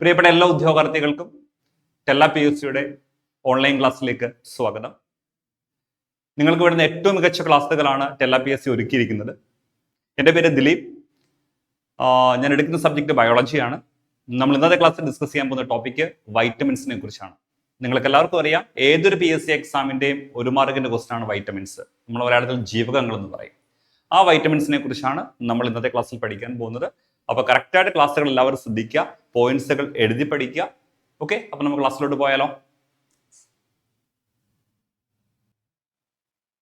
പ്രിയപ്പെട്ട എല്ലാ ഉദ്യോഗാർത്ഥികൾക്കും ടെല്ല PSCയുടെ ഓൺലൈൻ ക്ലാസ്സിലേക്ക് സ്വാഗതം. നിങ്ങൾക്ക് വരുന്ന ഏറ്റവും മികച്ച ക്ലാസ്സുകളാണ് ടെല്ല PSC ഒരുക്കിയിരിക്കുന്നത്. എൻ്റെ പേര് ദിലീപ്. ഞാൻ എടുക്കുന്ന സബ്ജക്ട് ബയോളജിയാണ്. നമ്മൾ ഇന്നത്തെ ക്ലാസ്സിൽ ഡിസ്കസ് ചെയ്യാൻ പോകുന്ന ടോപ്പിക്ക് വൈറ്റമിൻസിനെ കുറിച്ചാണ്. നിങ്ങൾക്ക് എല്ലാവർക്കും അറിയാം, ഏതൊരു PSC എക്സാമിന്റെയും ഒരു മാർക്കിന്റെ ക്വസ്റ്റൻ ആണ് വൈറ്റമിൻസ്. നമ്മൾ മലയാളത്തിൽ ജീവകങ്ങൾ എന്ന് പറയും. ആ വൈറ്റമിൻസിനെ കുറിച്ചാണ് നമ്മൾ ഇന്നത്തെ ക്ലാസ്സിൽ പഠിക്കാൻ പോകുന്നത്. അപ്പൊ കറക്റ്റായിട്ട് ക്ലാസ്സുകൾ എല്ലാവരും ശ്രദ്ധിക്കുക, പോയിന്റ്സുകൾ എഴുതി പഠിക്കുക. ഓക്കെ, അപ്പൊ നമുക്ക് ക്ലാസ്സിലോട്ട് പോയാലോ?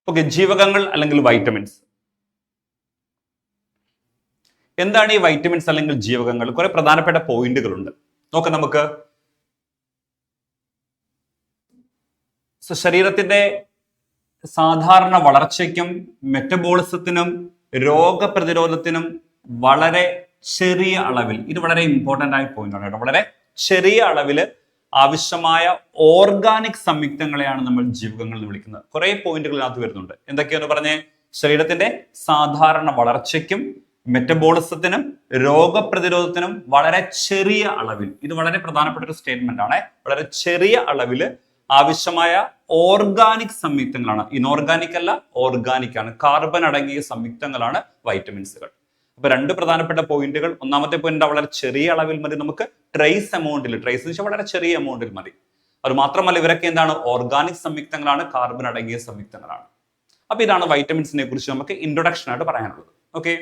ഓക്കെ, ജീവകങ്ങൾ അല്ലെങ്കിൽ വൈറ്റമിൻസ്. എന്താണ് ഈ വൈറ്റമിൻസ് അല്ലെങ്കിൽ ജീവകങ്ങൾ? കുറെ പ്രധാനപ്പെട്ട പോയിന്റുകളുണ്ട്. നോക്കാം നമുക്ക്. ശരീരത്തിന്റെ സാധാരണ വളർച്ചയ്ക്കും മെറ്റബോളിസത്തിനും രോഗപ്രതിരോധത്തിനും വളരെ ചെറിയ അളവിൽ, ഇത് വളരെ ഇമ്പോർട്ടന്റ് ആയ പോയിന്റ് ആണ് കേട്ടോ, വളരെ ചെറിയ അളവിൽ ആവശ്യമായ ഓർഗാനിക് സംയുക്തങ്ങളെയാണ് നമ്മൾ ജീവകങ്ങൾ എന്ന് വിളിക്കുന്നത്. കുറെ പോയിന്റുകൾ ഇതിനകത്ത് വരുന്നുണ്ട്. എന്തൊക്കെയാന്ന് പറഞ്ഞേ? ശരീരത്തിന്റെ സാധാരണ വളർച്ചയ്ക്കും മെറ്റബോളിസത്തിനും രോഗപ്രതിരോധത്തിനും വളരെ ചെറിയ അളവിൽ, ഇത് വളരെ പ്രധാനപ്പെട്ട ഒരു സ്റ്റേറ്റ്മെന്റ് ആണ്, വളരെ ചെറിയ അളവിൽ ആവശ്യമായ ഓർഗാനിക് സംയുക്തങ്ങളാണ്. ഇനോർഗാനിക് അല്ല, ഓർഗാനിക് ആണ്. കാർബൺ അടങ്ങിയ സംയുക്തങ്ങളാണ് വൈറ്റമിൻസുകൾ. അപ്പൊ രണ്ട് പ്രധാനപ്പെട്ട പോയിന്റുകൾ. ഒന്നാമത്തെ പോയിന്റ് വളരെ ചെറിയ അളവിൽ മതി നമുക്ക്, ട്രേസ് എമൗണ്ടിൽ, ട്രേസ് എന്ന് വെച്ചാൽ വളരെ ചെറിയ എമൗണ്ടിൽ മതി. അത് മാത്രമല്ല ഇവരൊക്കെ എന്താണ്? ഓർഗാനിക് സംയുക്തങ്ങളാണ്, കാർബൺ അടങ്ങിയ സംയുക്തങ്ങളാണ്. അപ്പൊ ഇതാണ് വൈറ്റമിൻസിനെ കുറിച്ച് നമുക്ക് ഇൻട്രൊഡക്ഷൻ ആയിട്ട് പറയാനുള്ളത്. ഓക്കെ,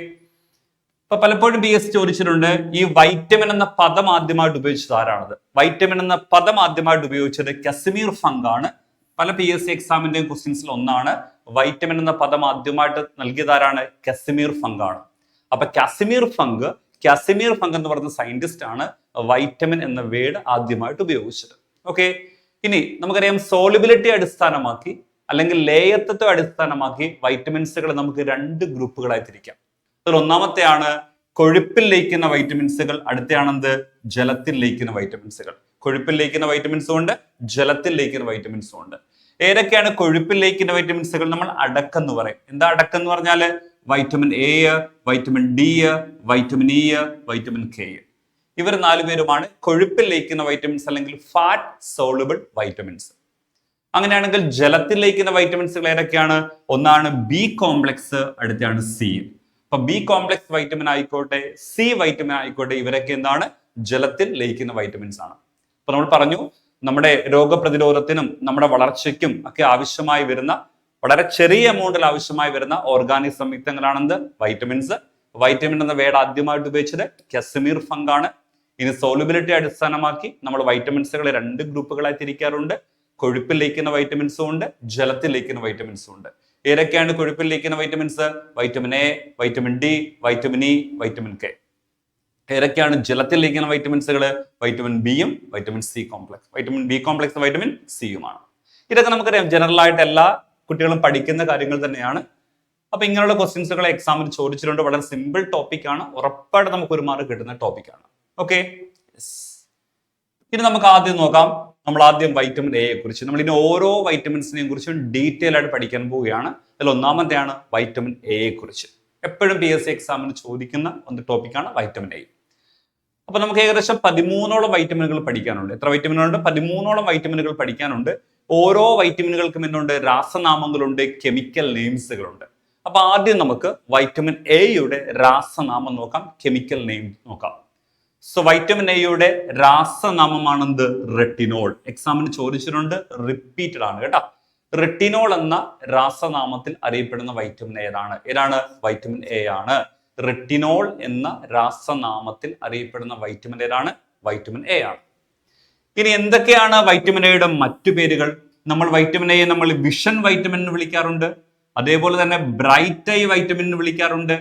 അപ്പൊ പലപ്പോഴും PSC ചോദിച്ചിട്ടുണ്ട്, ഈ വൈറ്റമിൻ എന്ന പദം ആദ്യമായിട്ട് ഉപയോഗിച്ചത് ആരാണത്? വൈറ്റമിൻ എന്ന പദം ആദ്യമായിട്ട് ഉപയോഗിച്ചത് കസിമീർ ഫങ്ക് ആണ്. പല PSC എക്സാമിന്റെയും ക്വസ്റ്റ്യൻസിൽ ഒന്നാണ്. വൈറ്റമിൻ എന്ന പദം ആദ്യമായിട്ട് നൽകിയത് ആരാണ്? കസിമീർ ഫങ്ക് ആണ്. അപ്പൊ കസിമീർ ഫങ്ക് എന്ന് പറയുന്ന സയന്റിസ്റ്റ് ആണ് വൈറ്റമിൻ എന്ന വേർഡ് ആദ്യമായിട്ട് ഉപയോഗിച്ചത്. ഓക്കെ, ഇനി നമുക്കറിയാം, സോളിബിലിറ്റി അടിസ്ഥാനമാക്കി അല്ലെങ്കിൽ ലേയത്വത്തെ അടിസ്ഥാനമാക്കി വൈറ്റമിൻസുകൾ നമുക്ക് രണ്ട് ഗ്രൂപ്പുകളായി തിരിക്കാം. അതിൽ ഒന്നാമത്തെയാണ് കൊഴുപ്പിൽ ലയിക്കുന്ന വൈറ്റമിൻസുകൾ, അടുത്തയാണെന്ത്? ജലത്തിൽ ലയിക്കുന്ന വൈറ്റമിൻസുകൾ. കൊഴുപ്പിൽ ലയിക്കുന്ന വൈറ്റമിൻസും ഉണ്ട്, ജലത്തിൽ ലയിക്കുന്ന വൈറ്റമിൻസും ഉണ്ട്. ഏതൊക്കെയാണ് കൊഴുപ്പിൽ ലയിക്കുന്ന വൈറ്റമിൻസുകൾ? നമ്മൾ അടക്കെന്ന് പറയും. എന്താ അടക്കെന്ന് പറഞ്ഞാല്? Vitamin A, vitamin D, vitamin E, vitamin K. ഇവർ നാലുപേരുമാണ് കൊഴുപ്പിൽ ലയിക്കുന്ന വൈറ്റമിൻസ് അല്ലെങ്കിൽ ഫാറ്റ് സോളുബിൾ വൈറ്റമിൻസ്. അങ്ങനെയാണെങ്കിൽ ജലത്തിൽ ലയിക്കുന്ന വൈറ്റമിൻസുകൾ ഏതൊക്കെയാണ്? ഒന്നാണ് ബി കോംപ്ലക്സ്, അടുത്താണ് സി. അപ്പൊ ബി കോംപ്ലക്സ് വൈറ്റമിൻ ആയിക്കോട്ടെ, സി വൈറ്റമിൻ ആയിക്കോട്ടെ, ഇവരൊക്കെ എന്താണ്? ജലത്തിൽ ലയിക്കുന്ന വൈറ്റമിൻസ് ആണ്. അപ്പൊ നമ്മൾ പറഞ്ഞു, നമ്മുടെ രോഗപ്രതിരോധത്തിനും നമ്മുടെ വളർച്ചയ്ക്കും ഒക്കെ ആവശ്യമായി വരുന്ന, വളരെ ചെറിയ എമൗണ്ടിൽ ആവശ്യമായി വരുന്ന ഓർഗാനിക് സംയുക്തങ്ങളാണെന്ത്? വൈറ്റമിൻസ്. വൈറ്റമിൻ എന്ന വേർഡ് ആദ്യമായിട്ട് ഉപയോഗിച്ചത് കസിമീർ ഫങ്ക് ആണ്. ഇനി സോളിബിലിറ്റി അടിസ്ഥാനമാക്കി നമ്മൾ വൈറ്റമിൻസുകളെ രണ്ട് ഗ്രൂപ്പുകളായി തിരിക്കാറുണ്ട്. കൊഴുപ്പിൽ ലയിക്കുന്ന വൈറ്റമിൻസും ഉണ്ട്, ജലത്തിൽ ലയിക്കുന്ന വൈറ്റമിൻസും ഉണ്ട്. ഏതൊക്കെയാണ് കൊഴുപ്പിൽ ലയിക്കുന്ന vitamins? Vitamin A, vitamin D, vitamin E, vitamin K. ഏതൊക്കെയാണ് ജലത്തിൽ ലയിക്കുന്ന വൈറ്റമിൻസുകൾ? വൈറ്റമിൻ ബിയും vitamin C complex. Vitamin B complex vitamin സിയുമാണ്. ഇതൊക്കെ നമുക്കറിയാം, ജനറൽ ആയിട്ട് എല്ലാ കുട്ടികളും പഠിക്കുന്ന കാര്യങ്ങൾ തന്നെയാണ്. അപ്പൊ ഇങ്ങനെയുള്ള ക്വസ്റ്റ്യൻസുകൾ എക്സാമിന് ചോദിച്ചിട്ടുണ്ട്. വളരെ സിമ്പിൾ ടോപ്പിക് ആണ്, ഉറപ്പായിട്ട് നമുക്ക് ഒരു മാർക്ക് കിട്ടുന്ന ടോപ്പിക് ആണ്. ഓക്കെ, ഇനി നമുക്ക് ആദ്യം നോക്കാം. നമ്മൾ ആദ്യം വൈറ്റമിൻ എയെ കുറിച്ച്, നമ്മൾ ഇനി ഓരോ വൈറ്റമിൻസിനെയും കുറിച്ചും ഡീറ്റെയിൽ ആയിട്ട് പഠിക്കാൻ പോവുകയാണ്. അതിൽ ഒന്നാമത്തെയാണ് വൈറ്റമിൻ എയെ കുറിച്ച്. എപ്പോഴും PSC എക്സാമിന് ചോദിക്കുന്ന ഒരു ടോപ്പിക്കാണ് വൈറ്റമിൻ എ. അപ്പൊ നമുക്ക് ഏകദേശം 13ഓളം വൈറ്റമിനുകൾ പഠിക്കാനുണ്ട്. എത്ര വൈറ്റമിനുകളുണ്ട്? 13ഓളം വൈറ്റമിനുകൾ പഠിക്കാനുണ്ട്. ഓരോ വൈറ്റമിനുകൾക്കും എന്തുണ്ട്? രാസനാമങ്ങളുണ്ട്, കെമിക്കൽ നെയിംസുകളുണ്ട്. അപ്പൊ ആദ്യം നമുക്ക് വൈറ്റമിൻ എയുടെ രാസനാമം നോക്കാം, കെമിക്കൽ നെയിം നോക്കാം. സോ വൈറ്റമിൻ എയുടെ രാസനാമമാണെന്ത്? റെറ്റിനോൾ. എക്സാമിന് ചോദിച്ചിട്ടുണ്ട്, റിപ്പീറ്റഡ് ആണ് കേട്ടോ. റെറ്റിനോൾ എന്ന രാസനാമത്തിൽ അറിയപ്പെടുന്ന വൈറ്റമിൻ ഏതാണ്? വൈറ്റമിൻ എ ആണ്. റെറ്റിനോൾ എന്ന രാസനാമത്തിൽ അറിയപ്പെടുന്ന വൈറ്റമിൻ ഏതാണ്? വൈറ്റമിൻ എ ആണ്. ഇനി എന്തൊക്കെയാണ് വൈറ്റമിൻ എയുടെ മറ്റു പേരുകൾ? നമ്മൾ വൈറ്റമിൻ എയെ നമ്മൾ വിഷൻ വൈറ്റമിൻ എന്ന് വിളിക്കാറുണ്ട്, അതേപോലെ തന്നെ ബ്രൈറ്റ് ഐ വൈറ്റമിൻ എന്ന് വിളിക്കാറുണ്ട്,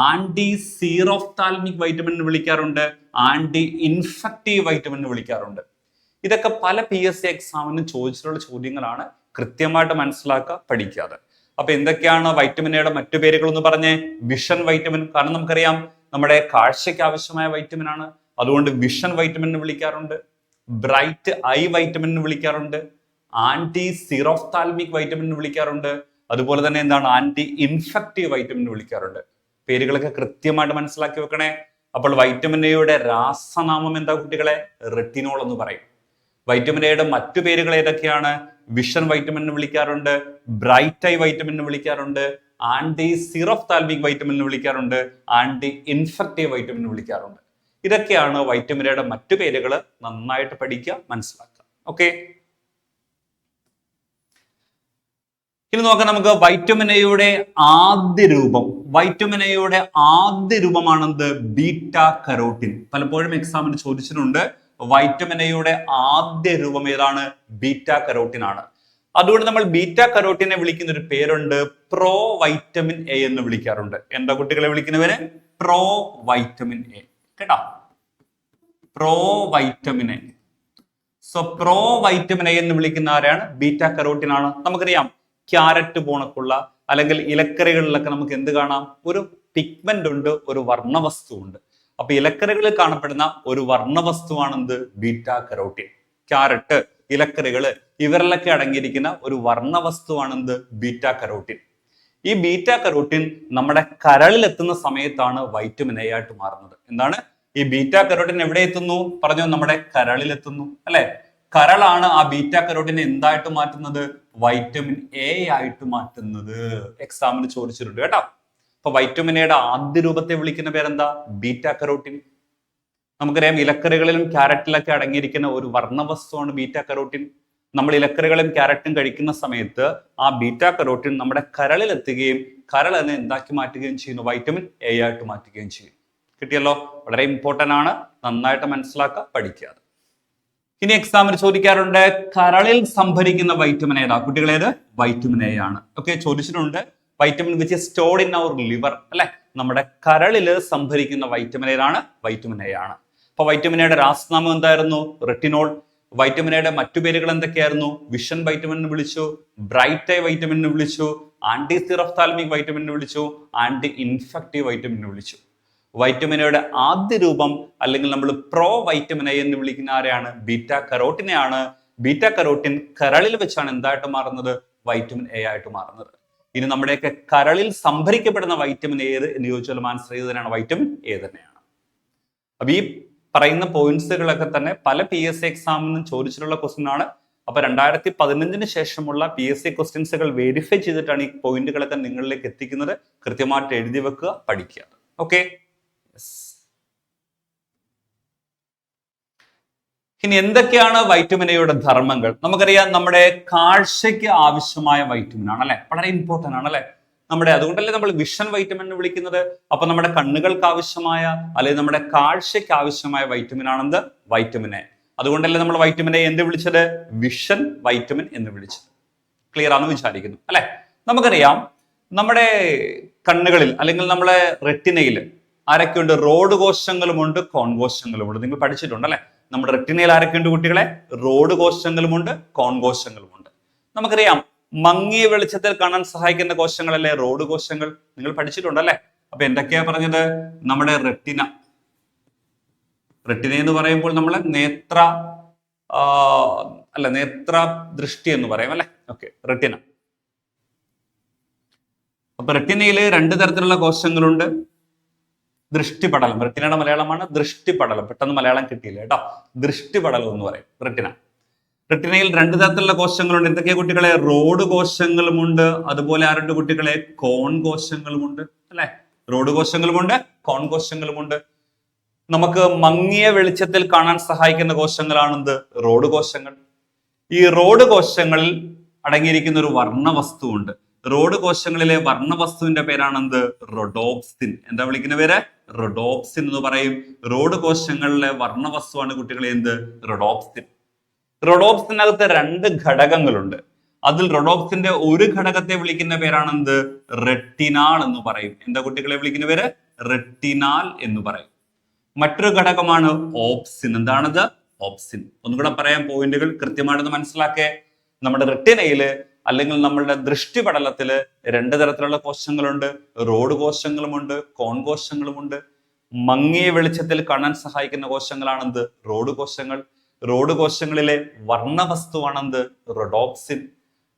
ആന്റി സീറോഫ്താൽമിക് വൈറ്റമിൻ എന്ന് വിളിക്കാറുണ്ട്, ആന്റി ഇൻഫെക്റ്റീവ് വൈറ്റമിൻ എന്ന് വിളിക്കാറുണ്ട്. ഇതൊക്കെ പല PSC എക്സാമിനും ചോദിച്ചിട്ടുള്ള ചോദ്യങ്ങളാണ്. കൃത്യമായിട്ട് മനസ്സിലാക്കുക, പഠിക്കാതെ. അപ്പൊ എന്തൊക്കെയാണ് വൈറ്റമിൻ എയുടെ മറ്റു പേരുകൾ എന്ന് പറഞ്ഞേ? വിഷൻ വൈറ്റമിൻ, കാരണം നമുക്കറിയാം നമ്മുടെ കാഴ്ചയ്ക്ക് ആവശ്യമായ വൈറ്റമിൻ ആണ്, അതുകൊണ്ട് വിഷൻ വൈറ്റമിൻ എന്ന് വിളിക്കാറുണ്ട്. ബ്രൈറ്റ് ഐ വൈറ്റമിൻ എന്ന് വിളിക്കാറുണ്ട്, ആന്റി സീറോഫ്താൽമിക് വൈറ്റമിൻ എന്ന് വിളിക്കാറുണ്ട്, അതുപോലെ തന്നെ എന്താണ്? ആന്റി ഇൻഫെക്റ്റീവ് വൈറ്റമിൻ എന്ന് വിളിക്കാറുണ്ട്. പേരുകളൊക്കെ കൃത്യമായിട്ട് മനസ്സിലാക്കി വെക്കണേ. അപ്പോൾ വൈറ്റമിൻ എയുടെ രാസനാമം എന്താ കുട്ടികളെ? റെറ്റിനോൾ എന്ന് പറയും. വൈറ്റമിൻ എയുടെ മറ്റു പേരുകൾ ഏതൊക്കെയാണ്? വിഷൻ വൈറ്റമിൻ എന്ന് വിളിക്കാറുണ്ട്, ബ്രൈറ്റ് ഐ വൈറ്റമിൻ എന്ന് വിളിക്കാറുണ്ട്, ആന്റി സിറോഫ്താൽമിക് വൈറ്റമിൻ എന്ന് വിളിക്കാറുണ്ട്, ആന്റി ഇൻഫെക്റ്റീവ് വൈറ്റമിൻ എന്ന് വിളിക്കാറുണ്ട്. ഇതൊക്കെയാണ് വൈറ്റമിൻ എയുടെ മറ്റു പേരുകൾ. നന്നായിട്ട് പഠിക്കുക, മനസ്സിലാക്കുക. ഓക്കെ, ഇനി നോക്കാം നമുക്ക് വൈറ്റമിൻ എയുടെ ആദ്യ രൂപം. വൈറ്റമിൻ എയുടെ ആദ്യ രൂപമാണെന്ത്? Beta carotene. പലപ്പോഴും എക്സാമിന് ചോദിച്ചിട്ടുണ്ട്. വൈറ്റമിൻ എയുടെ ആദ്യ രൂപം ഏതാണ്? ബീറ്റ കരോട്ടിൻ ആണ്. അതുകൊണ്ട് നമ്മൾ ബീറ്റ കരോട്ടിനെ വിളിക്കുന്ന ഒരു പേരുണ്ട്, പ്രോ വൈറ്റമിൻ എ എന്ന് വിളിക്കാറുണ്ട്. എന്താ കുട്ടികളെ വിളിക്കുന്നവര്? Provitamin A. കേട്ടോ, provitamin A. So provitamin A എന്ന് വിളിക്കുന്ന ആരാണ്? ബീറ്റ കരോട്ടിൻ ആണ്. നമുക്കറിയാം ക്യാരറ്റ് പോണക്കുള്ള അല്ലെങ്കിൽ ഇലക്കറികളിലൊക്കെ നമുക്ക് എന്ത് കാണാം? ഒരു പിഗ്മെന്റ് ഉണ്ട്, ഒരു വർണ്ണവസ്തു ഉണ്ട്. അപ്പൊ ഇലക്കറികളിൽ കാണപ്പെടുന്ന ഒരു വർണ്ണവസ്തുവാണെന്ത്? Beta carotene. ക്യാരറ്റ്, ഇലക്കറികള് ഇവരിലൊക്കെ അടങ്ങിയിരിക്കുന്ന ഒരു വർണ്ണവസ്തുവാണെന്ത്? Beta carotene. ഈ ബീറ്റ കരോട്ടിൻ നമ്മുടെ കരളിൽ എത്തുന്ന സമയത്താണ് വൈറ്റമിൻ എ ആയിട്ട് മാറുന്നത്. എന്താണ് ഈ ബീറ്റ കരോട്ടിൻ എവിടെ എത്തുന്നു? പറഞ്ഞു, നമ്മുടെ കരളിൽ എത്തുന്നു അല്ലെ? കരളാണ് ആ ബീറ്റ കരോട്ടിനെ എന്തായിട്ട് മാറ്റുന്നത്? വൈറ്റമിൻ എ ആയിട്ട് മാറ്റുന്നത്. എക്സാമിന് ചോദിച്ചിട്ടുണ്ട് കേട്ടോ. അപ്പൊ വൈറ്റമിൻ എയുടെ ആദ്യ രൂപത്തെ വിളിക്കുന്ന പേരെന്താ? Beta carotene. നമുക്കറിയാം ഇലക്കറികളിലും ക്യാരറ്റിലൊക്കെ അടങ്ങിയിരിക്കുന്ന ഒരു വർണ്ണവസ്തുവാണ് ബീറ്റ കരോട്ടിൻ. നമ്മൾ ഇലക്കറികളും ക്യാരറ്റും കഴിക്കുന്ന സമയത്ത് ആ ബീറ്റ കരോട്ടിൻ നമ്മുടെ കരളിൽ എത്തുകയും കരൾ അതിനെ എന്താക്കി മാറ്റുകയും ചെയ്യുന്നു? വൈറ്റമിൻ എ ആയിട്ട് മാറ്റുകയും ചെയ്യും. കിട്ടിയല്ലോ? വളരെ ഇമ്പോർട്ടന്റ് ആണ്. നന്നായിട്ട് മനസ്സിലാക്കുക, പഠിക്കുക. ഇനി എക്സാമിന് ചോദിക്കാറുണ്ട്, കരളിൽ സംഭരിക്കുന്ന വൈറ്റമിൻ ഏതാ? കുട്ടികളേത്? വൈറ്റമിൻ എ ആണ്. ഓക്കെ, ചോദിച്ചിട്ടുണ്ട്. Vitamin which is stored in our liver അല്ലെ? നമ്മുടെ കരളില് സംഭരിക്കുന്ന വൈറ്റമിൻ ഏതാണ്? വൈറ്റമിൻ എ ആണ്. അപ്പൊ വൈറ്റമിൻ എയുടെ രാസനാമം എന്തായിരുന്നു? റെറ്റിനോൾ. വൈറ്റമിൻ എയുടെ മറ്റു പേരുകൾ എന്തൊക്കെയായിരുന്നു? വിഷൻ വൈറ്റമിൻ എന്ന് വിളിച്ചു, ബ്രൈറ്റ് ഐ വൈറ്റമിൻ എന്ന് വിളിച്ചു, ആന്റി സിറോഫ്താൽമിക് വൈറ്റമിൻ എന്ന് വിളിച്ചു, ആന്റി ഇൻഫെക്റ്റീവ് വൈറ്റമിൻ എന്ന് വിളിച്ചു. വൈറ്റമിൻ എയുടെ ആദ്യ രൂപം അല്ലെങ്കിൽ നമ്മൾ പ്രോ വൈറ്റമിൻ എ എന്ന് വിളിക്കുന്ന ആരെയാണ്? ബീറ്റ കരോട്ടിനെയാണ്. ബീറ്റ കരോട്ടിൻ കരളിൽ വെച്ചാണ് എന്തായിട്ട് മാറുന്നത്? വൈറ്റമിൻ എ ആയിട്ട് മാറുന്നത്. ഇനി നമ്മുടെയൊക്കെ കരളിൽ സംഭരിക്കപ്പെടുന്ന വൈറ്റമിൻ ഏത് എന്ന് ചോദിച്ചാൽ ആൻസർ ചെയ്ത് തന്നെയാണ് വൈറ്റമിൻ എ തന്നെയാണ്. അപ്പൊ ഈ പറയുന്ന പോയിന്റ്സുകളൊക്കെ തന്നെ പല PSC എക്സാമിനും ചോദിച്ചിട്ടുള്ള ക്വസ്റ്റ്യൻ ആണ്. അപ്പൊ 2015 ശേഷമുള്ള PSC ക്വസ്റ്റ്യൻസുകൾ വെരിഫൈ ചെയ്തിട്ടാണ് ഈ പോയിന്റുകളൊക്കെ നിങ്ങളിലേക്ക് എത്തിക്കുന്നത്. കൃത്യമായിട്ട് എഴുതി വെക്കുക, പഠിക്കുക. ഓക്കെ, ഇനി എന്തൊക്കെയാണ് വൈറ്റമിൻ എയുടെ ധർമ്മങ്ങൾ? നമുക്കറിയാം നമ്മുടെ കാഴ്ചയ്ക്ക് ആവശ്യമായ വൈറ്റമിൻ ആണ് അല്ലെ? വളരെ ഇമ്പോർട്ടന്റ് ആണ് അല്ലെ? അതുകൊണ്ടല്ലേ നമ്മൾ വിഷൻ വൈറ്റമിൻ എന്ന് വിളിക്കുന്നത്. അപ്പൊ നമ്മുടെ കണ്ണുകൾക്ക് ആവശ്യമായ അല്ലെങ്കിൽ നമ്മുടെ കാഴ്ചയ്ക്ക് ആവശ്യമായ വൈറ്റമിൻ ആണെന്ത്? Vitamin A. അതുകൊണ്ടല്ലേ നമ്മൾ വൈറ്റമിൻ എ എന്ത് വിളിച്ചത്? വിഷൻ വൈറ്റമിൻ എന്ന് വിളിച്ചത്. ക്ലിയർ ആണെന്ന് വിചാരിക്കുന്നു അല്ലെ? നമുക്കറിയാം നമ്മുടെ കണ്ണുകളിൽ അല്ലെങ്കിൽ നമ്മളെ റെറ്റിനയിൽ ആരൊക്കെയുണ്ട്? റോഡ് കോശങ്ങളുമുണ്ട്, കോൺ കോശങ്ങളുമുണ്ട്. നിങ്ങൾ പഠിച്ചിട്ടുണ്ട് അല്ലെ? നമ്മുടെ റെറ്റിനയിൽ ആരൊക്കെയുണ്ട് കുട്ടികളെ? റോഡ് കോശങ്ങളുമുണ്ട്, കോൺ കോശങ്ങളുമുണ്ട്. നമുക്കറിയാം മങ്ങിയ വെളിച്ചത്തിൽ കാണാൻ സഹായിക്കുന്ന കോശങ്ങളല്ലേ റോഡ് കോശങ്ങൾ. നിങ്ങൾ പഠിച്ചിട്ടുണ്ടല്ലേ? അപ്പൊ എന്തൊക്കെയാ പറഞ്ഞത്? നമ്മുടെ റെറ്റിന എന്ന് പറയുമ്പോൾ നമ്മൾ നേത്ര ദൃഷ്ടി എന്ന് പറയും അല്ലെ? Okay, retina. അപ്പൊ റെറ്റിനയിൽ 2 തരത്തിലുള്ള കോശങ്ങളുണ്ട്. ദൃഷ്ടിപടലം, റെറ്റിനയുടെ മലയാളമാണ് ദൃഷ്ടിപടലം. പെട്ടെന്ന് മലയാളം കിട്ടിയില്ല കേട്ടോ. ദൃഷ്ടിപടലം എന്ന് പറയും റെറ്റിന. റെറ്റിനയിൽ 2 തരത്തിലുള്ള കോശങ്ങളുണ്ട്. എന്തൊക്കെയാ കുട്ടികളെ? റോഡ് കോശങ്ങളുമുണ്ട്, അതുപോലെ ആരുടെ കുട്ടികളെ? കോൺ കോശങ്ങളുമുണ്ട് അല്ലെ? റോഡ് കോശങ്ങളുമുണ്ട്, കോൺ കോശങ്ങളുമുണ്ട്. നമുക്ക് മങ്ങിയ വെളിച്ചത്തിൽ കാണാൻ സഹായിക്കുന്ന കോശങ്ങളാണെന്ത്? റോഡ് കോശങ്ങൾ. ഈ റോഡ് കോശങ്ങളിൽ അടങ്ങിയിരിക്കുന്ന ഒരു വർണ്ണവസ്തു ഉണ്ട്. റോഡ് കോശങ്ങളിലെ വർണ്ണവസ്തുവിന്റെ പേരാണെന്ത്? റൊഡോപ്സിൻ. എന്താ വിളിക്കുന്ന പേര്? റൊഡോപ്സിൻ എന്ന് പറയും. റോഡ് കോശങ്ങളിലെ വർണ്ണവസ്തുവാണ് കുട്ടികളെ എന്ത്? റൊഡോപ്സിൻ. റൊഡോപ്സിനകത്ത് 2 ഘടകങ്ങളുണ്ട്. അതിൽ റൊഡോപ്സിന്റെ ഒരു ഘടകത്തെ വിളിക്കുന്ന പേരാണെന്ത്? റെറ്റിനാൾ എന്ന് പറയും. എന്താ കുട്ടികളെ വിളിക്കുന്ന പേര്? റെറ്റിനാൽ എന്ന് പറയും. മറ്റൊരു ഘടകമാണ് ഓപ്സിൻ. എന്താണത്? ഓപ്സിൻ. ഒന്നുകൂടെ പറയാം, പോയിന്റുകൾ കൃത്യമായിട്ടൊന്ന് മനസ്സിലാക്കേ. നമ്മുടെ റെറ്റിനയില് അല്ലെങ്കിൽ നമ്മളുടെ ദൃഷ്ടിപടലത്തില് 2 തരത്തിലുള്ള കോശങ്ങളുണ്ട്. റോഡ് കോശങ്ങളുമുണ്ട്, കോൺ കോശങ്ങളുമുണ്ട്. മങ്ങിയ വെളിച്ചത്തിൽ കാണാൻ സഹായിക്കുന്ന കോശങ്ങളാണെന്ത്? റോഡ് കോശങ്ങൾ. റോഡ് കോശങ്ങളിലെ വർണ്ണവസ്തുവാണെന്ത്? റൊഡോപ്സിൻ.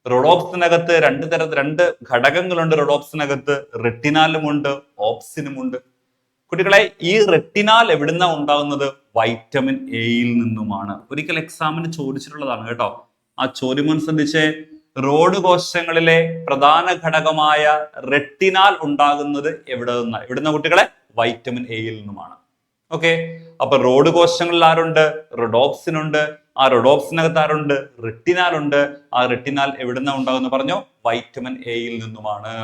റൊഡോപ്സിനകത്ത് 2 ഘടകങ്ങളുണ്ട്. റൊഡോപ്സിനകത്ത് റെറ്റിനാലുമുണ്ട്, ഓപ്സിനുമുണ്ട്. കുട്ടികളെ ഈ റെറ്റിനാൽ എവിടുന്ന ഉണ്ടാകുന്നത്? വൈറ്റമിൻ എയിൽ നിന്നുമാണ്. ഒരിക്കൽ എക്സാമിന് ചോദിച്ചിട്ടുള്ളതാണ് കേട്ടോ. ആ ചോദ്യം ശ്രദ്ധിച്ച്, റോഡ് കോശങ്ങളിലെ പ്രധാന ഘടകമായ റെറ്റിനാൽ ഉണ്ടാകുന്നത് എവിടുന്ന കുട്ടികളെ? വൈറ്റമിൻ എയിൽ നിന്നുമാണ്. ഓക്കെ, അപ്പൊ റോഡ് കോശങ്ങളിൽ ആരുണ്ട്? റൊഡോപ്സിൻ ഉണ്ട്. ആ റൊഡോപ്സിനകത്ത് ആരുണ്ട്? റെറ്റിനാൽ ഉണ്ട്. ആ റെറ്റിനാൽ എവിടുന്ന ഉണ്ടാകുന്ന പറഞ്ഞോ? വൈറ്റമിൻ എയിൽ നിന്നുമാണ്.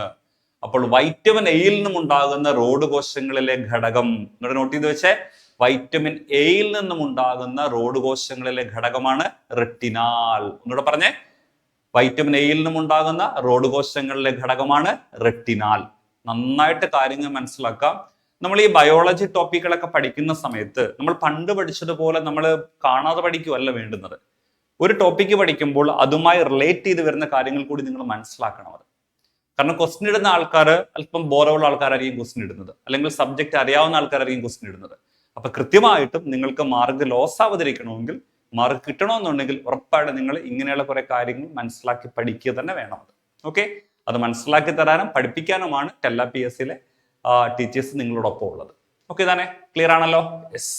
അപ്പോൾ വൈറ്റമിൻ എയിൽ നിന്നും ഉണ്ടാകുന്ന റോഡ് കോശങ്ങളിലെ ഘടകം നിങ്ങൾ നോട്ട് ചെയ്ത് വെച്ചേ. വൈറ്റമിൻ എയിൽ നിന്നും ഉണ്ടാകുന്ന റോഡ് കോശങ്ങളിലെ ഘടകമാണ് റെറ്റിനാൽ. ഒന്നുകൂടെ പറഞ്ഞേ, വൈറ്റമിൻ എയിൽ നിന്നും ഉണ്ടാകുന്ന റോഡ് കോശങ്ങളിലെ ഘടകമാണ് റെറ്റിനാൽ. നന്നായിട്ട് കാര്യങ്ങൾ മനസ്സിലാക്കാം. നമ്മൾ ഈ ബയോളജി ടോപ്പിക്കുകളൊക്കെ പഠിക്കുന്ന സമയത്ത് നമ്മൾ പണ്ട് പഠിച്ചതുപോലെ നമ്മൾ കാണാതെ പഠിക്കുകയല്ല വേണ്ടുന്നത്. ഒരു ടോപ്പിക്ക് പഠിക്കുമ്പോൾ അതുമായി റിലേറ്റ് ചെയ്ത് വരുന്ന കാര്യങ്ങൾ കൂടി നിങ്ങൾ മനസ്സിലാക്കണം. അത് കാരണം ക്വസ്റ്റ്യൻ ഇടുന്ന ആൾക്കാർ അല്പം ബോധമുള്ള ആൾക്കാരായിരിക്കും ക്വസ്റ്റ്യൻ ഇടുന്നത്, അല്ലെങ്കിൽ സബ്ജക്റ്റ് അറിയാവുന്ന ആൾക്കാരായിരിക്കും ക്വസ്റ്റ്യൻ ഇടുന്നത്. അപ്പൊ കൃത്യമായിട്ടും നിങ്ങൾക്ക് മാർക്ക് ലോസ് ആവാതിരിക്കണമെങ്കിൽ, മാർക്ക് കിട്ടണമെന്നുണ്ടെങ്കിൽ ഉറപ്പായിട്ട് നിങ്ങൾ ഇങ്ങനെയുള്ള കുറെ കാര്യങ്ങൾ മനസ്സിലാക്കി പഠിക്കുക തന്നെ വേണം. ഓക്കെ, അത് മനസ്സിലാക്കി തരാനും പഠിപ്പിക്കാനുമാണ് ടെല്ല PSCയിലെ ടീച്ചേഴ്സ് നിങ്ങളോടൊപ്പം ഉള്ളത്. ഓക്കെ, തന്നെ ക്ലിയർ ആണല്ലോ? യെസ്.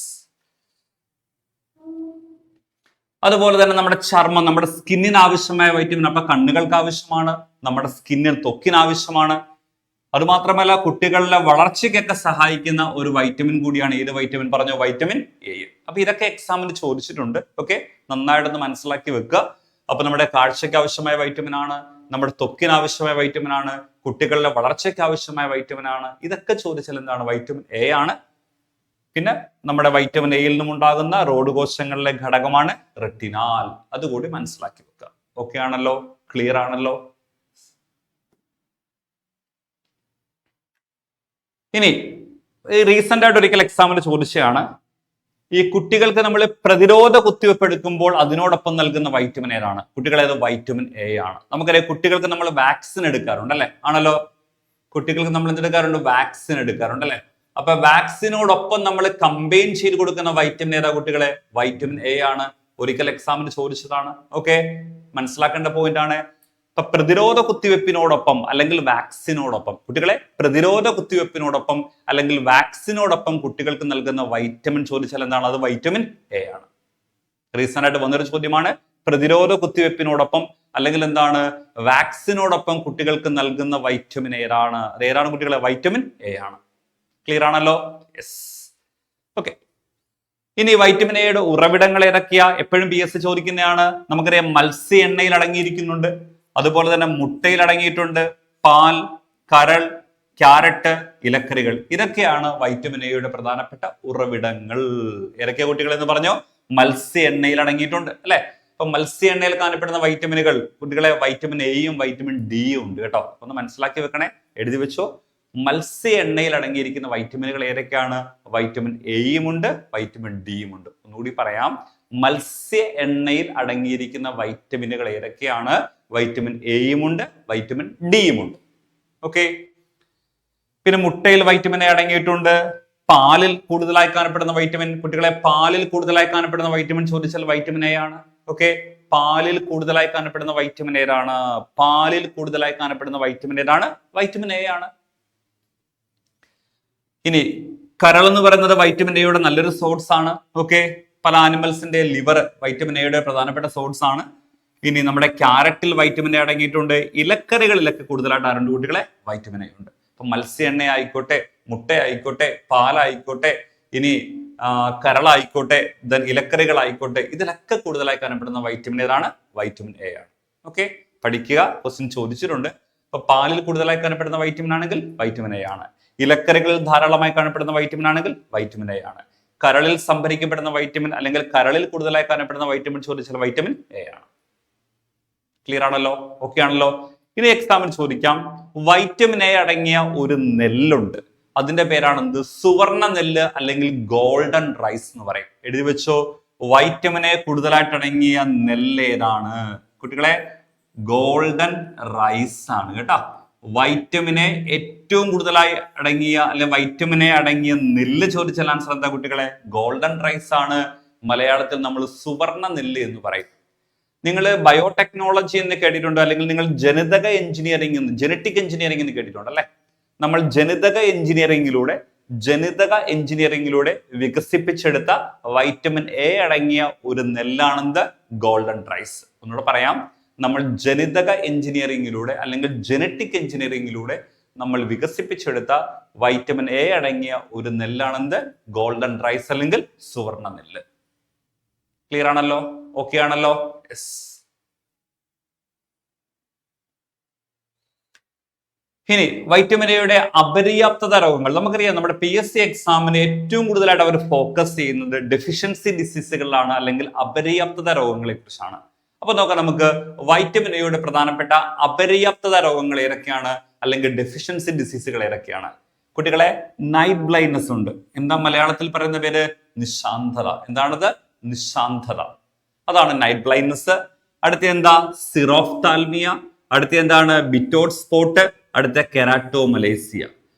അതുപോലെ തന്നെ നമ്മുടെ ചർമ്മം, നമ്മുടെ സ്കിന്നിന് ആവശ്യമായ വൈറ്റമിൻ, അപ്പൊ കണ്ണുകൾക്ക് ആവശ്യമാണ്, നമ്മുടെ സ്കിന്നിന് ത്വക്കിന് ആവശ്യമാണ്. അതുമാത്രമല്ല കുട്ടികളുടെ വളർച്ചയ്ക്കൊക്കെ സഹായിക്കുന്ന ഒരു വൈറ്റമിൻ കൂടിയാണ് ഏത് വൈറ്റമിൻ? പറഞ്ഞോ, വൈറ്റമിൻ എ. അപ്പൊ ഇതൊക്കെ എക്സാമിന് ചോദിച്ചിട്ടുണ്ട്. ഓക്കെ, നന്നായിട്ടൊന്ന് മനസ്സിലാക്കി വെക്കുക. അപ്പൊ നമ്മുടെ കാഴ്ചയ്ക്ക് ആവശ്യമായ വൈറ്റമിൻ ആണ്, നമ്മുടെ ത്വക്കിന് ആവശ്യമായ വൈറ്റമിൻ ആണ്, കുട്ടികളുടെ വളർച്ചയ്ക്ക് ആവശ്യമായ വൈറ്റമിൻ ആണ്. ഇതൊക്കെ ചോദിച്ചാൽ എന്താണ്? വൈറ്റമിൻ എ ആണ്. പിന്നെ നമ്മുടെ വൈറ്റമിൻ എയിൽ നിന്നും ഉണ്ടാകുന്ന റോഡ് കോശങ്ങളിലെ ഘടകമാണ് റെറ്റിനാൽ. അതുകൂടി മനസ്സിലാക്കി വെക്കുക. ഓക്കെ ആണല്ലോ? ക്ലിയർ ആണല്ലോ? ഇനി റീസെന്റ് ആയിട്ട് ഒരിക്കൽ എക്സാമിന് ചോദിച്ചതാണ്, ഈ കുട്ടികൾക്ക് നമ്മൾ പ്രതിരോധ കുത്തിവെപ്പ് എടുക്കുമ്പോൾ അതിനോടൊപ്പം നൽകുന്ന വൈറ്റമിൻ ഏതാണ്? കുട്ടികളേത്? വൈറ്റമിൻ എ ആണ്. നമുക്കറിയാം കുട്ടികൾക്ക് നമ്മൾ വാക്സിൻ എടുക്കാറുണ്ട് അല്ലെ? ആണല്ലോ, കുട്ടികൾക്ക് നമ്മൾ എന്തെടുക്കാറുണ്ട്? വാക്സിൻ എടുക്കാറുണ്ട് അല്ലെ? അപ്പൊ വാക്സിനോടൊപ്പം നമ്മൾ കമ്പൈൻ ചെയ്ത് കൊടുക്കുന്ന വൈറ്റമിൻ ഏതാ കുട്ടികളെ? വൈറ്റമിൻ എ ആണ്. ഒരിക്കൽ എക്സാമിന് ചോദിച്ചതാണ്. ഓക്കെ, മനസ്സിലാക്കേണ്ട പോയിന്റ് ആണ്. ഇപ്പൊ പ്രതിരോധ കുത്തിവെപ്പിനോടൊപ്പം അല്ലെങ്കിൽ വാക്സിനോടൊപ്പം കുട്ടികളെ, പ്രതിരോധ കുത്തിവെപ്പിനോടൊപ്പം അല്ലെങ്കിൽ വാക്സിനോടൊപ്പം കുട്ടികൾക്ക് നൽകുന്ന വൈറ്റമിൻ ചോദിച്ചാൽ എന്താണ്? അത് വൈറ്റമിൻ എ ആണ്. റീസെന്റ് ആയിട്ട് വന്നൊരു ചോദ്യമാണ്, പ്രതിരോധ കുത്തിവെപ്പിനോടൊപ്പം അല്ലെങ്കിൽ എന്താണ് വാക്സിനോടൊപ്പം കുട്ടികൾക്ക് നൽകുന്ന വൈറ്റമിൻ ഏതാണ്? അത് ഏതാണ് കുട്ടികളെ? വൈറ്റമിൻ എ ആണ്. ക്ലിയർ ആണല്ലോ? യെസ്. ഓക്കെ, ഇനി വൈറ്റമിൻ എയുടെ ഉറവിടങ്ങൾ ഏതൊക്കെയാ? എപ്പോഴും PSC ചോദിക്കുന്നതാണ്. നമുക്കറിയാം മത്സ്യ എണ്ണയിൽ അടങ്ങിയിരിക്കുന്നുണ്ട്, അതുപോലെ തന്നെ മുട്ടയിൽ അടങ്ങിയിട്ടുണ്ട്, പാൽ, കരൾ, ക്യാരറ്റ്, ഇലക്കറികൾ. ഇതൊക്കെയാണ് വൈറ്റമിൻ എയുടെ പ്രധാനപ്പെട്ട ഉറവിടങ്ങൾ. ഏതൊക്കെയാ കുട്ടികൾ എന്ന് പറഞ്ഞോ? മത്സ്യ എണ്ണയിൽ അടങ്ങിയിട്ടുണ്ട് അല്ലെ? അപ്പൊ മത്സ്യ എണ്ണയിൽ കാണപ്പെടുന്ന വൈറ്റമിനുകൾ കുട്ടികളെ വൈറ്റമിൻ എയും വൈറ്റമിൻ ഡിയും ഉണ്ട് കേട്ടോ. ഒന്ന് മനസ്സിലാക്കി വെക്കണേ, എഴുതി വെച്ചോ. മത്സ്യ എണ്ണയിൽ അടങ്ങിയിരിക്കുന്ന വൈറ്റമിനുകൾ ഏതൊക്കെയാണ്? വൈറ്റമിൻ എയും ഉണ്ട്, വൈറ്റമിൻ ഡിയും ഉണ്ട്. ഒന്നുകൂടി പറയാം, മത്സ്യ എണ്ണയിൽ അടങ്ങിയിരിക്കുന്ന വൈറ്റമിനുകൾ ഏതൊക്കെയാണ്? വൈറ്റമിൻ എയും ഉണ്ട്, വൈറ്റമിൻ ഡിയും ഉണ്ട്. ഓക്കെ, പിന്നെ മുട്ടയിൽ വൈറ്റമിൻ എ അടങ്ങിയിട്ടുണ്ട്. പാലിൽ കൂടുതലായി കാണപ്പെടുന്ന വൈറ്റമിൻ കുട്ടികളെ, പാലിൽ കൂടുതലായി കാണപ്പെടുന്ന വൈറ്റമിൻ ചോദിച്ചാൽ വൈറ്റമിൻ എ ആണ്. ഓക്കെ, പാലിൽ കൂടുതലായി കാണപ്പെടുന്ന വൈറ്റമിൻ ഏതാണ്? പാലിൽ കൂടുതലായി കാണപ്പെടുന്ന വൈറ്റമിൻ ഏതാണ്? വൈറ്റമിൻ എ ആണ്. ഇനി കരൾ എന്ന് പറയുന്നത് വൈറ്റമിൻ എയുടെ നല്ലൊരു സോഴ്സ് ആണ്. ഓക്കെ, പല ആനിമൽസിന്റെ ലിവർ വൈറ്റമിൻ എയുടെ പ്രധാനപ്പെട്ട സോഴ്സ് ആണ്. ഇനി നമ്മുടെ ക്യാരറ്റിൽ വൈറ്റമിൻ എ അടങ്ങിയിട്ടുണ്ട്. ഇലക്കറികളിലൊക്കെ കൂടുതലായിട്ട് ആരുണ്ട് കുട്ടികളെ? വൈറ്റമിൻ എ ഉണ്ട്. അപ്പൊ മത്സ്യ എണ്ണ ആയിക്കോട്ടെ, മുട്ട ആയിക്കോട്ടെ, പാലായിക്കോട്ടെ, ഇനി കരളായിക്കോട്ടെ, ദെൻ ഇലക്കറികളായിക്കോട്ടെ, ഇതിലൊക്കെ കൂടുതലായി കാണപ്പെടുന്ന വൈറ്റമിൻ ഏതാണ്? വൈറ്റമിൻ എ ആണ്. ഓക്കെ, പഠിക്കുക, ക്വസ്റ്റ്യൻ ചോദിച്ചിട്ടുണ്ട്. അപ്പൊ പാലിൽ കൂടുതലായി കാണപ്പെടുന്ന വൈറ്റമിൻ ആണെങ്കിൽ വൈറ്റമിൻ എ ആണ്. ഇലക്കറികളിൽ ധാരാളമായി കാണപ്പെടുന്ന വൈറ്റമിൻ ആണെങ്കിൽ വൈറ്റമിൻ എ ആണ്. കരളിൽ സംഭരിക്കപ്പെടുന്ന വൈറ്റമിൻ അല്ലെങ്കിൽ കരളിൽ കൂടുതലായി കാണപ്പെടുന്ന വൈറ്റമിൻ ചോദിച്ചാൽ വൈറ്റമിൻ എ ആണ്. ക്ലിയർ ആണല്ലോ? ഓക്കെ ആണല്ലോ? ഇനി എക്സാമിന് ചോദിക്കാം, വൈറ്റമിൻ എ അടങ്ങിയ ഒരു നെല്ലുണ്ട്, അതിന്റെ പേരാണ് എന്ത്? സുവർണ നെല്ല് അല്ലെങ്കിൽ ഗോൾഡൻ റൈസ് എന്ന് പറയും. എഴുതി വെച്ചോ, വൈറ്റമിൻ എ കൂടുതലായിട്ട് അടങ്ങിയ നെല്ല് ഏതാണ് കുട്ടികളെ? ഗോൾഡൻ റൈസ് ആണ് കേട്ടോ. വൈറ്റമിൻ എ ഏറ്റവും കൂടുതലായി അടങ്ങിയ അല്ലെ വൈറ്റമിൻ എ അടങ്ങിയ നെല്ല് ചോദിച്ചാൽ ആൻസർ എന്താ കുട്ടികളെ? ഗോൾഡൻ റൈസ് ആണ്. മലയാളത്തിൽ നമ്മൾ സുവർണ നെല്ല് എന്ന് പറയും. നിങ്ങൾ ബയോടെക്നോളജി എന്ന് കേട്ടിട്ടുണ്ടോ? അല്ലെങ്കിൽ നിങ്ങൾ ജനിതക എഞ്ചിനീയറിംഗ് ജനറ്റിക് എഞ്ചിനീയറിംഗ് എന്ന് കേട്ടിട്ടുണ്ട് അല്ലെ? നമ്മൾ ജനിതക എഞ്ചിനീയറിംഗിലൂടെ ജനിതക എഞ്ചിനീയറിംഗിലൂടെ വികസിപ്പിച്ചെടുത്ത വൈറ്റമിൻ എ അടങ്ങിയ ഒരു നെല്ലാണെന്ത്? Golden rice. ഒന്നുകൂടെ പറയാം, നമ്മൾ ജനിതക എഞ്ചിനീയറിംഗിലൂടെ അല്ലെങ്കിൽ ജനറ്റിക് എഞ്ചിനീയറിംഗിലൂടെ നമ്മൾ വികസിപ്പിച്ചെടുത്ത വൈറ്റമിൻ എ അടങ്ങിയ ഒരു നെല്ലാണെന്ത്? ഗോൾഡൻ റൈസ് അല്ലെങ്കിൽ സുവർണ നെല്ല്. ക്ലിയർ ആണല്ലോ? ഓക്കെ ആണല്ലോ? യെസ്. ഇനി വൈറ്റമിൻ എയുടെ അപര്യാപ്തത രോഗങ്ങൾ. നമുക്കറിയാം, നമ്മുടെ PSC എക്സാമിന് ഏറ്റവും കൂടുതലായിട്ട് അവർ ഫോക്കസ് ചെയ്യുന്നത് ഡെഫിഷ്യൻസി ഡിസീസുകളിലാണ് അല്ലെങ്കിൽ അപര്യാപ്തത രോഗങ്ങളെ കുറിച്ചാണ്. അപ്പൊ നോക്കാം, നമുക്ക് വൈറ്റമിൻ എയുടെ പ്രധാനപ്പെട്ട അപര്യാപ്തത രോഗങ്ങൾ ഏതൊക്കെയാണ് അല്ലെങ്കിൽ ഡെഫിഷ്യൻസി ഡിസീസുകൾ ഏതൊക്കെയാണ്? കുട്ടികളെ, നൈറ്റ് ബ്ലൈൻഡ്നെസ് ഉണ്ട്. എന്താ മലയാളത്തിൽ പറയുന്ന പേര്? നിശാന്തത. എന്താണത്? നിശാന്തത. അതാണ് നൈറ്റ് ബ്ലൈൻഡ്നെസ്. അടുത്ത എന്താ? സിറോഫ്താൽമിയ. അടുത്ത എന്താണ്? Bitot spot. അടുത്ത കെരാറ്റോമലേസിയ.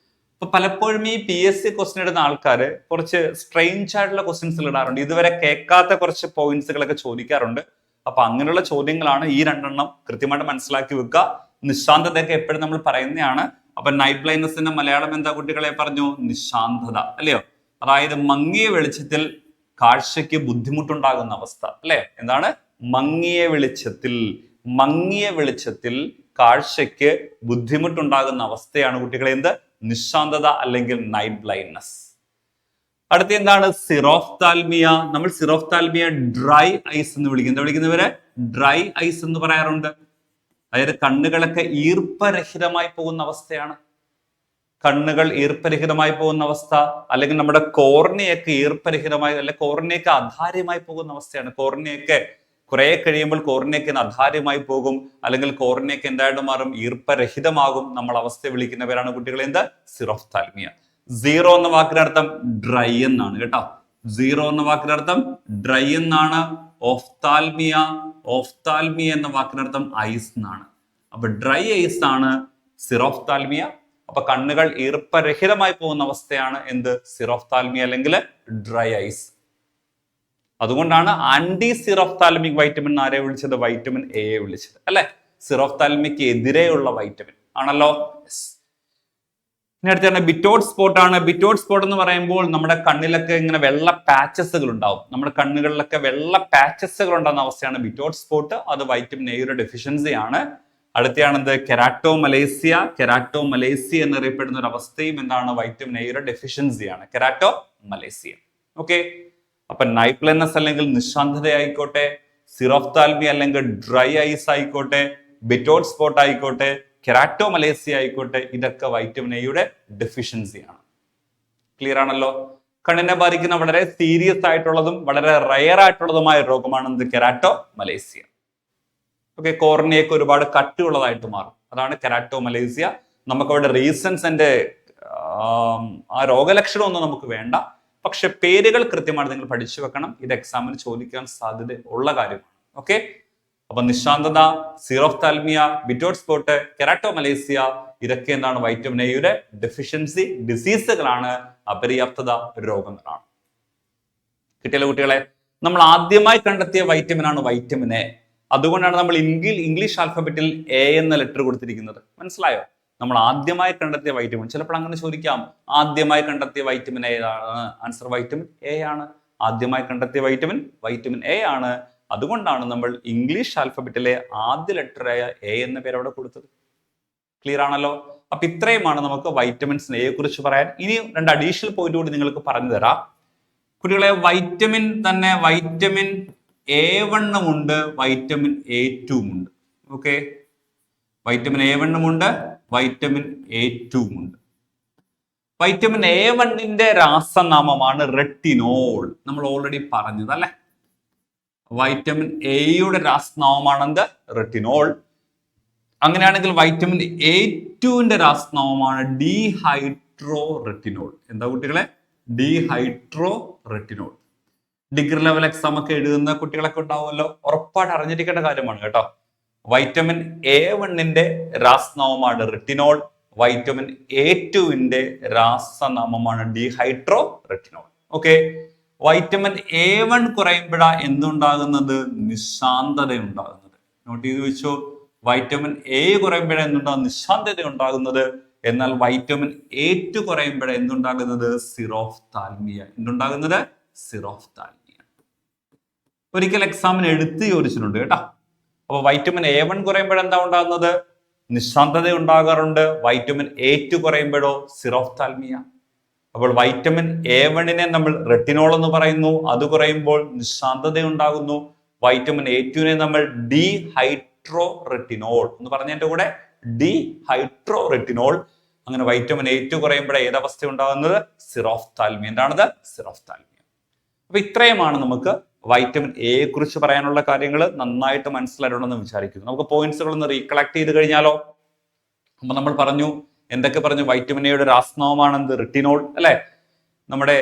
അപ്പൊ പലപ്പോഴും ഈ PSC ക്വസ്റ്റ്യൻ ഇടുന്ന ആൾക്കാര് കുറച്ച് സ്ട്രെയിഞ്ച് ആയിട്ടുള്ള ക്വസ്റ്റ്യൻസ് ഇടാറുണ്ട്. ഇതുവരെ കേൾക്കാത്ത കുറച്ച് പോയിന്റ്സുകളൊക്കെ ചോദിക്കാറുണ്ട്. അപ്പൊ അങ്ങനെയുള്ള ചോദ്യങ്ങളാണ് ഈ രണ്ടെണ്ണം. കൃത്യമായിട്ട് മനസ്സിലാക്കി വെക്കുക. നിശാന്തതയൊക്കെ എപ്പോഴും നമ്മൾ പറയുന്നതാണ്. അപ്പൊ നൈറ്റ് ബ്ലൈൻഡ്നെസിന്റെ മലയാളം എന്താ കുട്ടികളെ? പറഞ്ഞു, നിശാന്തത. അല്ലയോ? അതായത് മങ്ങിയ വെളിച്ചത്തിൽ കാഴ്ചയ്ക്ക് ബുദ്ധിമുട്ടുണ്ടാകുന്ന അവസ്ഥ. അല്ലെ? എന്താണ്? മങ്ങിയ വെളിച്ചത്തിൽ കാഴ്ചയ്ക്ക് ബുദ്ധിമുട്ടുണ്ടാകുന്ന അവസ്ഥയാണ് കുട്ടികളെ എന്ത്? നിശാന്തത അല്ലെങ്കിൽ നൈറ്റ് ബ്ലൈൻഡ്നെസ്. അടുത്ത എന്താണ്? സിറോഫ്താൽമിയ. നമ്മൾ സിറോഫ്താൽമിയ ഡ്രൈ ഐസ് എന്ന് വിളിക്കുന്നത്. വിളിക്കുന്നവരെ ഡ്രൈ ഐസ് എന്ന് പറയാറുണ്ട്. അതായത് കണ്ണുകളൊക്കെ ഈർപ്പരഹിതമായി പോകുന്ന അവസ്ഥയാണ്. കണ്ണുകൾ ഈർപ്പരഹിതമായി പോകുന്ന അവസ്ഥ, അല്ലെങ്കിൽ നമ്മുടെ കോർണിയൊക്കെ ഈർപ്പരഹിതമായി അല്ലെ കോർണിയൊക്കെ അധാര്യമായി പോകുന്ന അവസ്ഥയാണ്. കോർണിയൊക്കെ കുറെ കഴിയുമ്പോൾ കോർണിയൊക്കെ അധാര്യമായി പോകും, അല്ലെങ്കിൽ കോർണിയൊക്കെ എന്തായിട്ട് മാറും? ഈർപ്പരഹിതമാകും. നമ്മൾ അവസ്ഥ വിളിക്കുന്ന പേരാണ് കുട്ടികളെ എന്ത്? സിറോഫ്താൽമിയ. സീറോ എന്ന വാക്കിനർത്ഥം ഡ്രൈ എന്നാണ് കേട്ടോ. സീറോ എന്ന വാക്കിനർത്ഥം ഡ്രൈ എന്നാണ്. ഓഫ്താൽമിയ എന്ന വാക്കിനർത്ഥം ഐസ് എന്നാണ്. അപ്പൊ ഡ്രൈ ഐസ് ആണ് സിറോഫ്താൽമിയ. അപ്പൊ കണ്ണുകൾ ഈർപ്പരഹിതമായി പോകുന്ന അവസ്ഥയാണ് എന്ത്? സിറോഫ്താൽമിയ അല്ലെങ്കിൽ ഡ്രൈ ഐസ്. അതുകൊണ്ടാണ് ആന്റി സിറോഫ്താൽമിക് വൈറ്റമിൻ ആരെ വിളിച്ചത്? വൈറ്റമിൻ എ വിളിച്ചത്. അല്ലെ? സിറോഫ്താൽമിക്ക് എതിരെയുള്ള വൈറ്റമിൻ ആണല്ലോ. ഇനി അടുത്താണ് ബിറ്റോട്ട് സ്പോട്ട് ആണ്. ബിറ്റോട്ട് സ്പോട്ട് എന്ന് പറയുമ്പോൾ നമ്മുടെ കണ്ണിലൊക്കെ ഇങ്ങനെ വെള്ള പാച്ചസുകൾ ഉണ്ടാവും. നമ്മുടെ കണ്ണുകളിലൊക്കെ വെള്ള പാച്ചസുകൾ ഉണ്ടാകുന്ന അവസ്ഥയാണ് ബിറ്റോട്ട് സ്പോട്ട്. അത് വൈറ്റമിൻ എയുടെ ഡെഫിഷ്യൻസി ആണ്. അടുത്തയാണെന്ത്? കെരാറ്റോമലേസിയ എന്നറിയപ്പെടുന്ന ഒരു അവസ്ഥയും എന്താണ്? വൈറ്റമിൻ എയുടെ ഡെഫിഷ്യൻസിയാണ്. കെരാറ്റോമലേസിയ. ഓക്കെ. അപ്പൊ നൈറ്റ് ബ്ലൈൻഡ്നെസ് അല്ലെങ്കിൽ നിശാന്തത ആയിക്കോട്ടെ, സിറോഫ്താൽമിയ അല്ലെങ്കിൽ ഡ്രൈ ഐസ് ആയിക്കോട്ടെ, ബിറ്റോട്ട് സ്പോട്ട് ആയിക്കോട്ടെ, കെരാറ്റോമലേസിയ ആയിക്കോട്ടെ, ഇതൊക്കെ വൈറ്റമിൻ എയുടെ ഡെഫിഷ്യൻസിയാണ്. ക്ലിയർ ആണല്ലോ? കണ്ണിനെ ബാധിക്കുന്ന വളരെ സീരിയസ് ആയിട്ടുള്ളതും വളരെ റയർ ആയിട്ടുള്ളതുമായ രോഗമാണ് എന്ത്? കെരാറ്റോമലേസിയ. ഓക്കെ. കോർണിയൊക്കെ ഒരുപാട് കട്ടിയുള്ളതായിട്ട് മാറും. അതാണ് കെരാറ്റോമലേസിയ. നമുക്ക് അവിടെ റീസൺസ് ആ രോഗലക്ഷണം ഒന്നും നമുക്ക് വേണ്ട. പക്ഷെ പേരുകൾ കൃത്യമായിട്ട് നിങ്ങൾ പഠിച്ചു വെക്കണം. ഇത് എക്സാമിന് ചോദിക്കാൻ സാധ്യത ഉള്ള കാര്യമാണ്. ഓക്കെ. അപ്പൊ നിശാന്തത, സിറോഫ്താൽമിയ, ബിറ്റോട്ട് സ്പോട്ട്, കെരാറ്റോമലേസിയ, ഇതൊക്കെ എന്താണ്? വൈറ്റമിൻ എയുടെ ഡെഫിഷ്യൻസി ഡിസീസുകളാണ്, അപര്യാപ്തത രോഗങ്ങളാണ്. കിട്ടിയല്ലോ കുട്ടികളെ? നമ്മൾ ആദ്യമായി കണ്ടെത്തിയ വൈറ്റമിൻ ആണ് വൈറ്റമിൻ എ. അതുകൊണ്ടാണ് നമ്മൾ ഇംഗ്ലീഷ് ആൽഫബറ്റിൽ എ എന്ന ലെറ്റർ കൊടുത്തിരിക്കുന്നത്. മനസ്സിലായോ? നമ്മൾ ആദ്യമായി കണ്ടെത്തിയ വൈറ്റമിൻ. ചിലപ്പോൾ അങ്ങനെ ചോദിക്കാം, ആദ്യമായി കണ്ടെത്തിയ വൈറ്റമിൻ എ ആണ്. ആൻസർ വൈറ്റമിൻ എ ആണ്. ആദ്യമായി കണ്ടെത്തിയ വൈറ്റമിൻ എ ആണ്. അതുകൊണ്ടാണ് നമ്മൾ ഇംഗ്ലീഷ് ആൽഫബറ്റിലെ ആദ്യ ലെറ്ററായ എ എന്ന പേര് അവിടെ കൊടുത്തത്. ക്ലിയർ ആണല്ലോ? അപ്പൊ ഇത്രയുമാണ് നമുക്ക് വൈറ്റമിൻസ് എയെ കുറിച്ച് പറയാൻ. ഇനി രണ്ട് അഡീഷണൽ പോയിന്റ് കൂടി നിങ്ങൾക്ക് പറഞ്ഞു തരാം. കുട്ടികളെ, വൈറ്റമിൻ A1 ഉണ്ട്, വൈറ്റമിൻ A2 ഉണ്ട്. ഓക്കെ. വൈറ്റമിൻ A1 ഉണ്ട്, വൈറ്റമിൻ A2 ഉണ്ട്. വൈറ്റമിൻ A1ന്റെ രാസനാമമാണ് റെറ്റിനോൾ. നമ്മൾ ഓൾറെഡി പറഞ്ഞത് അല്ലെ? വൈറ്റമിൻ എയുടെ രാസനാമമാണെന്ത്? റെറ്റിനോൾ. അങ്ങനെയാണെങ്കിൽ വൈറ്റമിൻ A2ന്റെ രാസനാമമാണ് ഡീഹൈഡ്രോ റെറ്റിനോൾ. എന്താ കുട്ടികളെ? Dehydro retinol. Degree level exam ഒക്കെ എഴുതുന്ന കുട്ടികളൊക്കെ ഉണ്ടാവുമല്ലോ, ഉറപ്പായിട്ട് അറിഞ്ഞിരിക്കേണ്ട കാര്യമാണ് കേട്ടോ. വൈറ്റമിൻ A1ന്റെ രാസനാമമാണ് റെറ്റിനോൾ. വൈറ്റമിൻ A2ന്റെ രാസനാമമാണ് dehydro retinol. Okay. Vitamin A1 കുറയുമ്പോഴാ എന്തുണ്ടാകുന്നത്? നിശാന്തത ഉണ്ടാകുന്നത്. നോട്ട് ചെയ്ത് വെച്ചോ. Vitamin A കുറയുമ്പോഴാണ് എന്തുണ്ടാകുന്നത്? നിശാന്തത ഉണ്ടാകുന്നത്. എന്നാൽ വൈറ്റമിൻ A2 കുറയുമ്പോഴേ എന്തുണ്ടാകുന്നത്? സിറോഫ്താൽമിയ. എന്തുണ്ടാകുന്നത്? സിറോഫ്താൽമിയ. ഒരിക്കൽ എക്സാമിന് എടുത്ത് ചോദിച്ചിട്ടുണ്ട് കേട്ടോ. അപ്പൊ വൈറ്റമിൻ A1 കുറയുമ്പോഴെന്താ ഉണ്ടാകുന്നത്? നിശാന്തത ഉണ്ടാകാറുണ്ട്. Vitamin A2 കുറയുമ്പോഴോ? സിറോഫ്താൽമിയ. അപ്പോൾ വൈറ്റമിൻ A1 നമ്മൾ റെറ്റിനോൾ എന്ന് പറയുന്നു. അത് കുറയുമ്പോൾ നിശാന്തത ഉണ്ടാകുന്നു. വൈറ്റമിൻ A2 നമ്മൾ ഡീഹൈഡ്രോ റെറ്റിനോൾ എന്ന് പറഞ്ഞതിന്റെ കൂടെ ഡീഹൈഡ്രോ റെറ്റിനോൾ. അങ്ങനെ വൈറ്റമിൻ A2 കുറയുമ്പോഴേ ഏതവസ്ഥ ഉണ്ടാകുന്നത്? സിറോഫ്താൽമിയ. എന്താണത്? സിറോഫ്താൽമിയ. അപ്പൊ ഇത്രയുമാണ് നമുക്ക് വൈറ്റമിൻ എയെ കുറിച്ച് പറയാനുള്ള കാര്യങ്ങൾ. നന്നായിട്ട് മനസ്സിലായിട്ടുണ്ടെന്ന് വിചാരിക്കുന്നു. നമുക്ക് പോയിന്റ്സുകൾ ഒന്ന് റീകളക്ട് ചെയ്ത് കഴിഞ്ഞാലോ? അപ്പൊ നമ്മൾ പറഞ്ഞു, എന്തൊക്കെ പറഞ്ഞു? വൈറ്റമിൻ എയുടെ രാസനാമമാണ് എന്ത്? റെറ്റിനോൾ അല്ലെ. നമ്മുടെ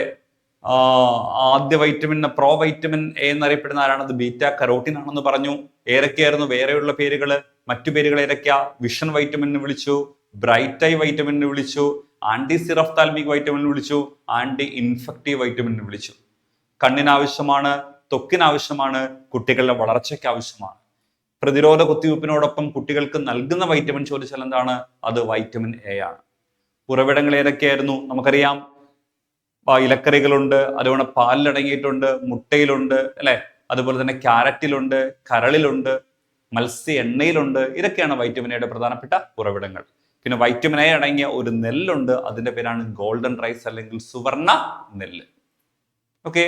ആദ്യ വൈറ്റമിൻ പ്രോ വൈറ്റമിൻ എ എന്നറിയപ്പെടുന്ന ആരാണത്? ബീറ്റ കരോട്ടിൻ ആണെന്ന് പറഞ്ഞു. ഏതൊക്കെയായിരുന്നു വേറെയുള്ള പേരുകള്? മറ്റു പേരുകൾ ഏതൊക്കെയാ? വിഷൻ വൈറ്റമിൻ എന്ന് വിളിച്ചു, ബ്രൈറ്റ് ഐ വൈറ്റമിൻ എന്ന് വിളിച്ചു, ആന്റി സിറോഫ്താൽമിക് വൈറ്റമിൻ എന്ന് വിളിച്ചു, ആന്റി ഇൻഫെക്റ്റീവ് വൈറ്റമിൻ എന്ന് വിളിച്ചു. കണ്ണിനാവശ്യമാണ്, ത്വക്കിനാവശ്യമാണ്, കുട്ടികളുടെ വളർച്ചയ്ക്ക് ആവശ്യമാണ്. പ്രതിരോധ കുത്തിവയ്പ്പിനോടൊപ്പം കുട്ടികൾക്ക് നൽകുന്ന വൈറ്റമിൻ ചോദിച്ചാൽ എന്താണ്? അത് വൈറ്റമിൻ എ ആണ്. ഉറവിടങ്ങൾ ഏതൊക്കെയായിരുന്നു? നമുക്കറിയാം, ഇലക്കറികളുണ്ട്, അതുപോലെ പാലിലടങ്ങിയിട്ടുണ്ട്, മുട്ടയിലുണ്ട് അല്ലെ, അതുപോലെ തന്നെ ക്യാരറ്റിലുണ്ട്, കരളിലുണ്ട്, മത്സ്യ എണ്ണയിലുണ്ട്. ഇതൊക്കെയാണ് വൈറ്റമിൻ എയുടെ പ്രധാനപ്പെട്ട ഉറവിടങ്ങൾ. പിന്നെ വൈറ്റമിൻ എ അടങ്ങിയ ഒരു നെല്ലുണ്ട്, അതിന്റെ പേരാണ് ഗോൾഡൻ റൈസ് അല്ലെങ്കിൽ സുവർണ നെല്ല്. ഓക്കെ,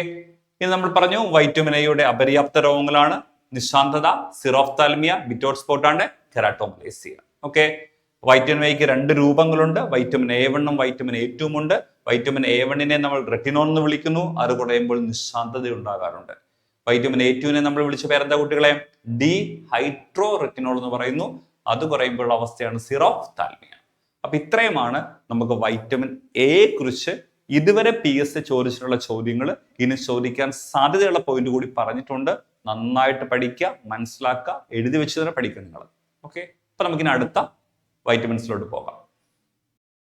ഇനി നമ്മൾ പറഞ്ഞു വൈറ്റമിൻ എയുടെ അപര്യാപ്ത രോഗങ്ങളാണ് നിശാന്തത, xerophthalmia, Bitot spot and keratomalacia. Okay, vitamin എക്ക് 2 രൂപങ്ങളുണ്ട്. വൈറ്റമിൻ A1 വൈറ്റമിൻ A2 ഉണ്ട്. വൈറ്റമിൻ A1 നമ്മൾ റെറ്റിനോൾ എന്ന് വിളിക്കുന്നു. അത് കുറയുമ്പോൾ നിശാന്തത ഉണ്ടാകാറുണ്ട്. വൈറ്റമിൻ A2 നമ്മൾ വിളിച്ച പേരെന്താ കുട്ടികളെ? ഡീഹൈഡ്രോ റെറ്റിനോൾ എന്ന് പറയുന്നു. അത് കുറയുമ്പോഴുള്ള അവസ്ഥയാണ് സിറോഫ്താൽമിയ. അപ്പൊ ഇത്രയുമാണ് നമുക്ക് വൈറ്റമിൻ എ കുറിച്ച് ഇതുവരെ PS ചോദിച്ചിട്ടുള്ള ചോദ്യങ്ങൾ. ഇനി ചോദിക്കാൻ സാധ്യതയുള്ള പോയിന്റ് കൂടി പറഞ്ഞിട്ടുണ്ട്. നന്നായിട്ട് പഠിക്കുക, മനസ്സിലാക്കുക, എഴുതി വെച്ച് തന്നെ പഠിക്കുക നിങ്ങൾ. ഓക്കെ, അപ്പൊ നമുക്കിനി അടുത്ത വൈറ്റമിൻസിലോട്ട് പോകാം.